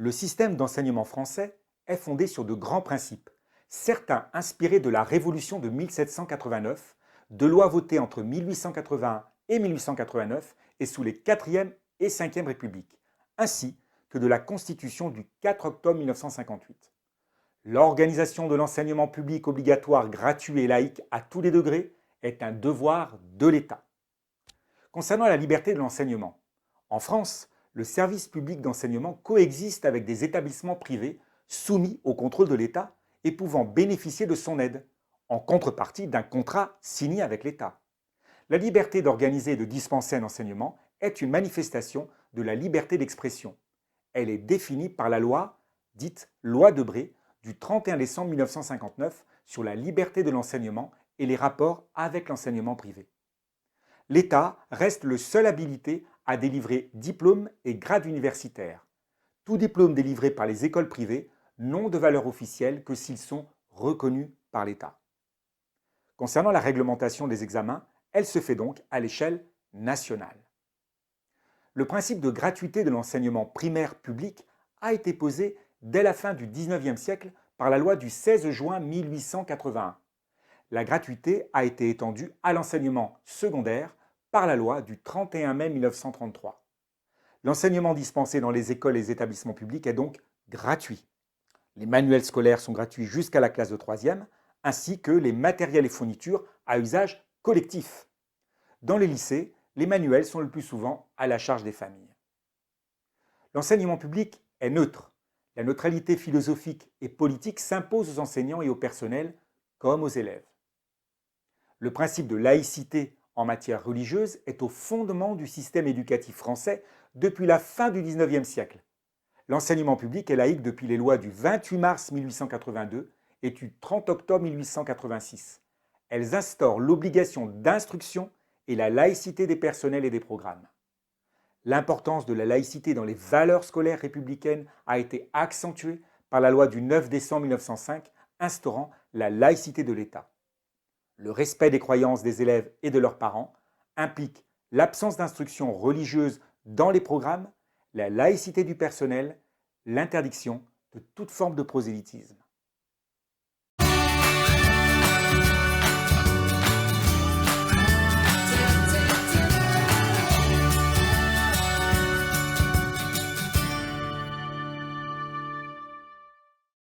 Le système d'enseignement français est fondé sur de grands principes, certains inspirés de la Révolution de 1789, de lois votées entre 1881 et 1889 et sous les 4e et 5e Républiques, ainsi que de la Constitution du 4 octobre 1958. L'organisation de l'enseignement public obligatoire gratuit et laïque à tous les degrés est un devoir de l'État. Concernant la liberté de l'enseignement, en France, le service public d'enseignement coexiste avec des établissements privés soumis au contrôle de l'État et pouvant bénéficier de son aide, en contrepartie d'un contrat signé avec l'État. La liberté d'organiser et de dispenser un enseignement est une manifestation de la liberté d'expression. Elle est définie par la loi, dite Loi Debré, du 31 décembre 1959 sur la liberté de l'enseignement et les rapports avec l'enseignement privé. L'État reste le seul habilité à délivrer diplômes et grades universitaires. Tout diplôme délivré par les écoles privées n'ont de valeur officielle que s'ils sont reconnus par l'État. Concernant la réglementation des examens, elle se fait donc à l'échelle nationale. Le principe de gratuité de l'enseignement primaire public a été posé dès la fin du XIXe siècle par la loi du 16 juin 1881. La gratuité a été étendue à l'enseignement secondaire par la loi du 31 mai 1933. L'enseignement dispensé dans les écoles et les établissements publics est donc gratuit. Les manuels scolaires sont gratuits jusqu'à la classe de 3e, ainsi que les matériels et fournitures à usage collectif. Dans les lycées, les manuels sont le plus souvent à la charge des familles. L'enseignement public est neutre. La neutralité philosophique et politique s'impose aux enseignants et au personnel comme aux élèves. Le principe de laïcité en matière religieuse est au fondement du système éducatif français depuis la fin du XIXe siècle. L'enseignement public est laïque depuis les lois du 28 mars 1882 et du 30 octobre 1886. Elles instaurent l'obligation d'instruction et la laïcité des personnels et des programmes. L'importance de la laïcité dans les valeurs scolaires républicaines a été accentuée par la loi du 9 décembre 1905 instaurant la laïcité de l'État. Le respect des croyances des élèves et de leurs parents implique l'absence d'instruction religieuse dans les programmes, la laïcité du personnel, l'interdiction de toute forme de prosélytisme.